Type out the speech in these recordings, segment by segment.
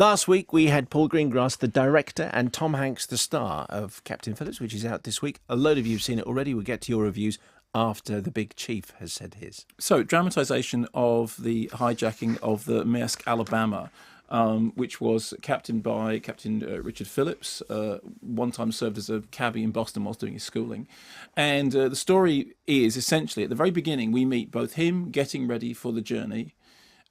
Last week we had Paul Greengrass, the director, and Tom Hanks, the star of Captain Phillips, which is out this week. A load of you have seen it already. We'll get to your reviews after the big chief has said his. So, dramatisation of the hijacking of the Maersk Alabama, which was captained by Captain Richard Phillips, one time served as a cabbie in Boston whilst doing his schooling. And the story is essentially, at the very beginning, we meet both him getting ready for the journey,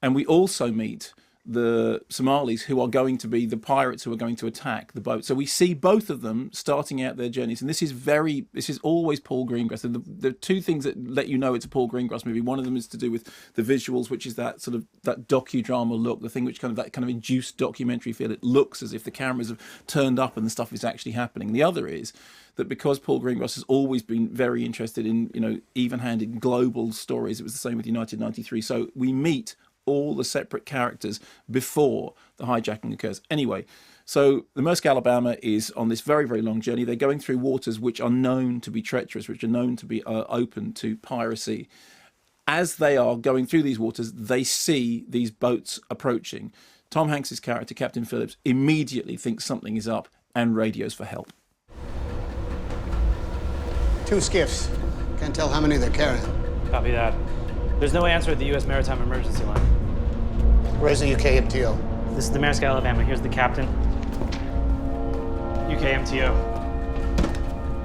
and we also meet the Somalis who are going to be the pirates who are going to attack the boat. So we see both of them starting out their journeys, and this is always Paul Greengrass. And the two things that let you know it's a Paul Greengrass movie. One of them is to do with the visuals, which is that sort of that docudrama look, the thing which kind of induced documentary feel. It looks as if the cameras have turned up and the stuff is actually happening. The other is that because Paul Greengrass has always been very interested in, even-handed global stories. It was the same with United 93. So we meet all the separate characters before the hijacking occurs. Anyway, so the Maersk Alabama is on this very, very long journey. They're going through waters which are known to be treacherous, which are known to be open to piracy. As they are going through these waters, they see these boats approaching. Tom Hanks's character, Captain Phillips, immediately thinks something is up and radios for help. 2 skiffs. Can't tell how many they're carrying. Copy that. There's no answer at the U.S. Maritime Emergency Line. Where's the UK MTO? This is the Maersk Alabama. Here's the captain. UK MTO.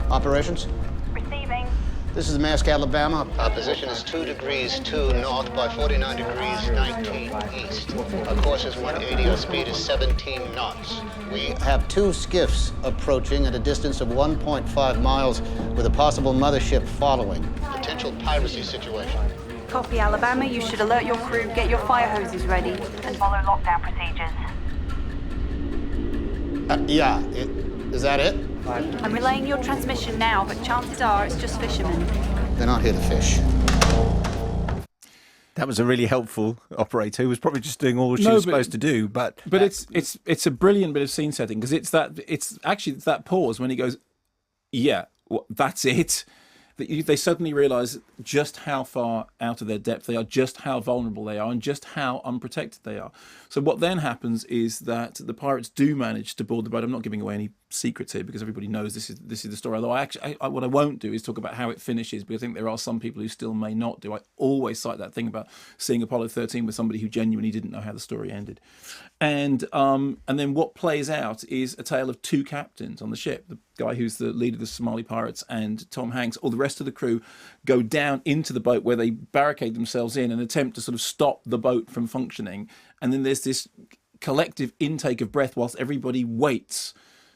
Operations? Receiving. This is the Maersk Alabama. Our position is 2 degrees 2 north by 49 degrees 19 east. Our course is 180, our speed is 17 knots. We Have 2 skiffs approaching at a distance of 1.5 miles with a possible mothership following. potential piracy situation. Copy, Alabama. You should alert your crew, get your fire hoses ready, and follow lockdown procedures. Is that it? I'm relaying your transmission now, but chances are it's just fishermen. They're not here to fish. That was a really helpful operator who was probably just doing all she was supposed to do. But it's a brilliant bit of scene setting, because it's that pause when he goes, yeah, well, that's it. They suddenly realise just how far out of their depth they are, just how vulnerable they are, and just how unprotected they are. So what then happens is that the pirates do manage to board the boat. I'm not giving away any secrets here because everybody knows this is the story. Although what I won't do is talk about how it finishes, because I think there are some people who still may not do. I always cite that thing about seeing Apollo 13 with somebody who genuinely didn't know how the story ended. And then what plays out is a tale of 2 captains on the ship. The guy who's the leader of the Somali pirates and Tom Hanks, or the rest of the crew, go down into the boat where they barricade themselves in and attempt to sort of stop the boat from functioning. And then there's this collective intake of breath whilst everybody waits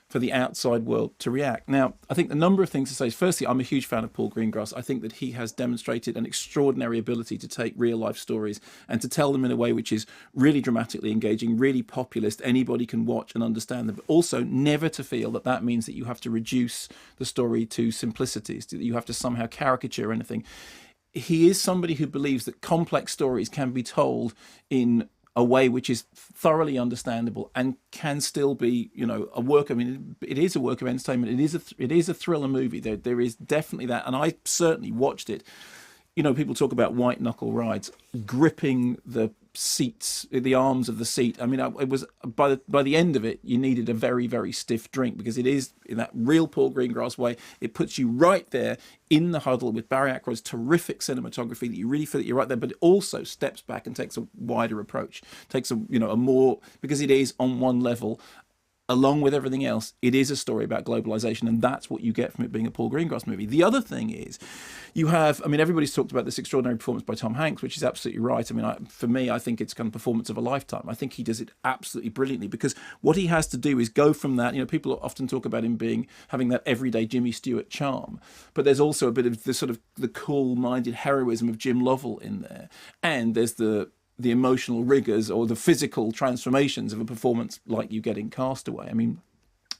for the outside world to react. Now, I think the number of things to say is, firstly, I'm a huge fan of Paul Greengrass. I think that he has demonstrated an extraordinary ability to take real-life stories and to tell them in a way which is really dramatically engaging, really populist. Anybody can watch and understand them, but also never to feel that that means that you have to reduce the story to simplicities, that you have to somehow caricature anything. He is somebody who believes that complex stories can be told in a way which is thoroughly understandable and can still be, a work. I mean, it is a work of entertainment. It is a thriller movie. There is definitely that, and I certainly watched it. People talk about white knuckle rides, gripping the seats, the arms of the seat. I mean, it was by the end of it, you needed a very, very stiff drink, because it is, in that real Paul Greengrass way, it puts you right there in the huddle with Barry Ackroyd's terrific cinematography, that you really feel that you're right there, but it also steps back and takes a wider approach, takes a more, because it is on one level. Along with everything else, it is a story about globalization, and that's what you get from it being a Paul Greengrass movie. The other thing is, everybody's talked about this extraordinary performance by Tom Hanks, which is absolutely right. I mean, for me, I think it's kind of performance of a lifetime. I think he does it absolutely brilliantly, because what he has to do is go from that. People often talk about him having that everyday Jimmy Stewart charm, but there's also a bit of the sort of the cool-minded heroism of Jim Lovell in there, and there's the emotional rigors or the physical transformations of a performance like you get in Castaway. I mean,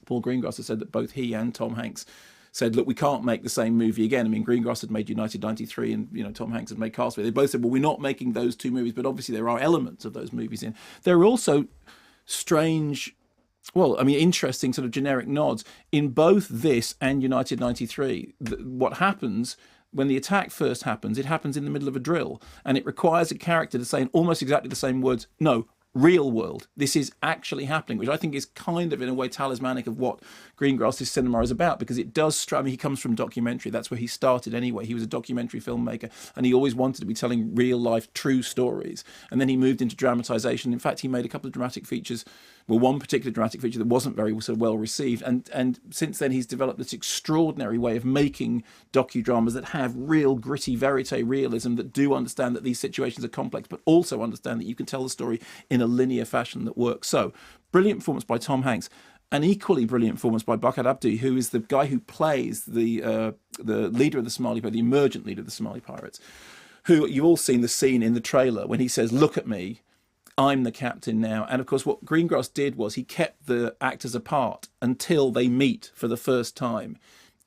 Paul Greengrass has said that both he and Tom Hanks said, look, we can't make the same movie again. I mean, Greengrass had made United 93 and, Tom Hanks had made Castaway. They both said, well, we're not making those 2 movies, but obviously there are elements of those movies in. There are also strange, interesting sort of generic nods in both this and United 93. What happens when the attack first happens, it happens in the middle of a drill, and it requires a character to say in almost exactly the same words, no, real world. This is actually happening, which I think is kind of, in a way, talismanic of what Greengrass's cinema is about, because it does I mean, he comes from documentary. That's where he started anyway. He was a documentary filmmaker, and he always wanted to be telling real-life, true stories. And then he moved into dramatization. In fact, he made a couple of dramatic features, well, one particular dramatic feature that wasn't very sort of well received. And since then, he's developed this extraordinary way of making docudramas that have real, gritty, verite realism, that do understand that these situations are complex, but also understand that you can tell the story in a linear fashion that works. So, brilliant performance by Tom Hanks. An equally brilliant performance by Barkhad Abdi, who is the guy who plays the leader of the Somali, the emergent leader of the Somali pirates, who you've all seen the scene in the trailer when he says, "Look at me, I'm the captain now." And of course, what Greengrass did was he kept the actors apart until they meet for the first time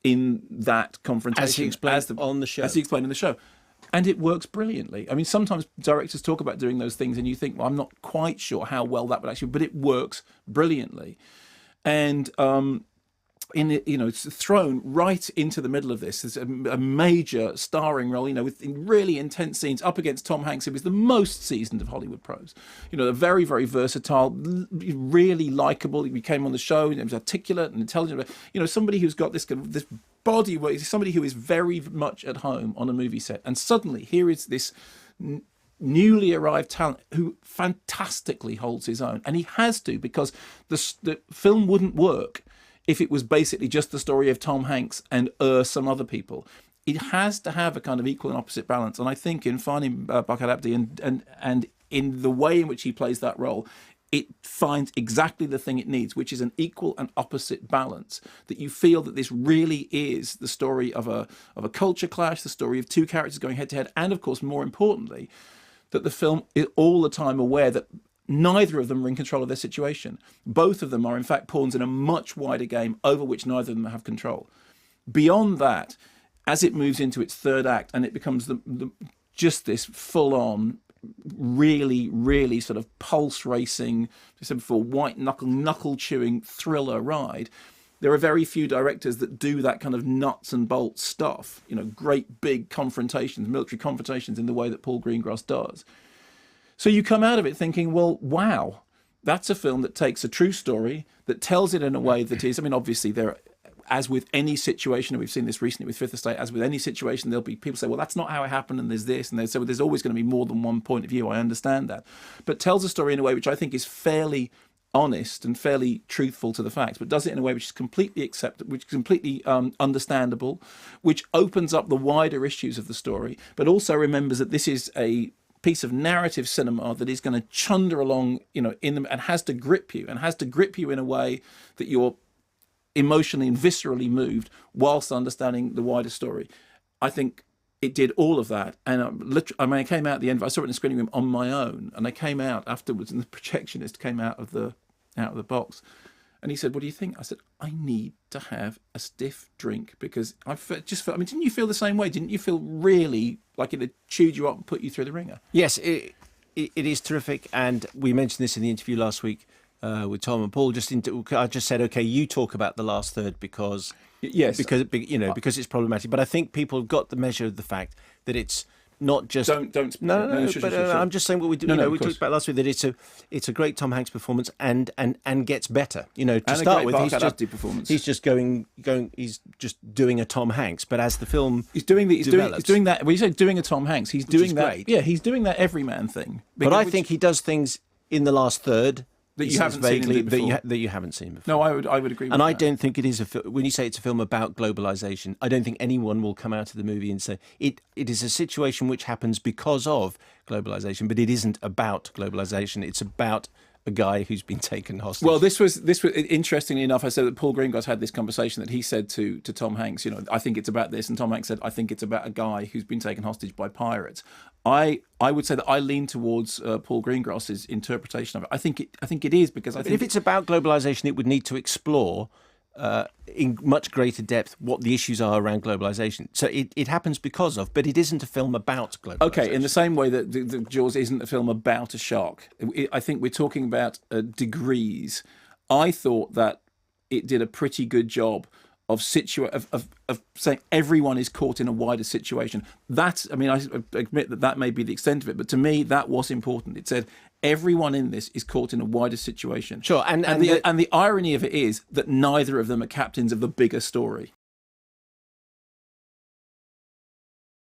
in that confrontation. As he explained on the show. As he explained in the show. And it works brilliantly. I mean, sometimes directors talk about doing those things and you think, well, I'm not quite sure how well that would actually, but it works brilliantly. And it's thrown right into the middle of this. There's a major starring role, with really intense scenes up against Tom Hanks, who is the most seasoned of Hollywood pros. A very, very versatile, really likable. He became on the show. He was articulate and intelligent. Somebody who's got this body, where he's somebody who is very much at home on a movie set. And suddenly, here is this newly arrived talent who fantastically holds his own. And he has to, because the film wouldn't work if it was basically just the story of Tom Hanks and some other people. It has to have a kind of equal and opposite balance. And I think in finding Barkhad Abdi and in the way in which he plays that role, it finds exactly the thing it needs, which is an equal and opposite balance, that you feel that this really is the story of a culture clash, the story of two characters going head to head, and of course, more importantly, that the film is all the time aware that neither of them are in control of their situation. Both of them are, in fact, pawns in a much wider game over which neither of them have control. Beyond that, as it moves into its third act and it becomes just this full-on, really, really sort of pulse-racing, as I said before, white knuckle-chewing thriller ride, there are very few directors that do that kind of nuts and bolts stuff, great big confrontations, military confrontations in the way that Paul Greengrass does. So you come out of it thinking, well, wow, that's a film that takes a true story, that tells it in a way that is, obviously as with any situation, and we've seen this recently with Fifth Estate, as with any situation, there'll be people say, well, that's not how it happened, and there's this, and there's, so there's always going to be more than one point of view, I understand that. But tells a story in a way which I think is fairly honest and fairly truthful to the facts, but does it in a way which is completely acceptable, which is completely understandable, which opens up the wider issues of the story, but also remembers that this is a piece of narrative cinema that is going to chunder along, in them, and has to grip you in a way that you're emotionally and viscerally moved whilst understanding the wider story. I think it did all of that, and I came out at the end. I saw it in the screening room on my own, and I came out afterwards, and the projectionist came out of the box, and he said, "What do you think?" I said, "I need to have a stiff drink, because I just felt." Didn't you feel the same way? Didn't you feel really like it had chewed you up and put you through the ringer? Yes, it is terrific, and we mentioned this in the interview last week with Tom and Paul. I just said, okay, you talk about the last third because it's problematic. But I think people have got the measure of the fact that it's not just I'm just saying what we do. We talked about last week, that it's a great Tom Hanks performance and gets better. To start with, he's just doing a Tom Hanks. But as the film he's doing that. When you say doing a Tom Hanks, he's doing that. Great. Yeah, he's doing that everyman thing. But I think he does things in the last third that you haven't seen before. That you haven't seen before. No, I would agree with that. And I don't think it is when you say it's a film about globalization, I don't think anyone will come out of the movie and say it is a situation which happens because of globalization, but it isn't about globalization. It's about a guy who's been taken hostage. Well, this was interestingly enough, I said that Paul Greengrass had this conversation that he said to Tom Hanks, I think it's about this, and Tom Hanks said, I think it's about a guy who's been taken hostage by pirates. I would say that I lean towards Paul Greengrass's interpretation of it. I think it is, because I think if it's about globalization, it would need to explore in much greater depth what the issues are around globalization. So it happens because of, but it isn't a film about globalization. Okay, in the same way that the Jaws isn't a film about a shark. I think we're talking about degrees. I thought that it did a pretty good job of saying everyone is caught in a wider situation. I admit that may be the extent of it, but to me that was important. It said everyone in this is caught in a wider situation. Sure, and the irony of it is that neither of them are captains of the bigger story.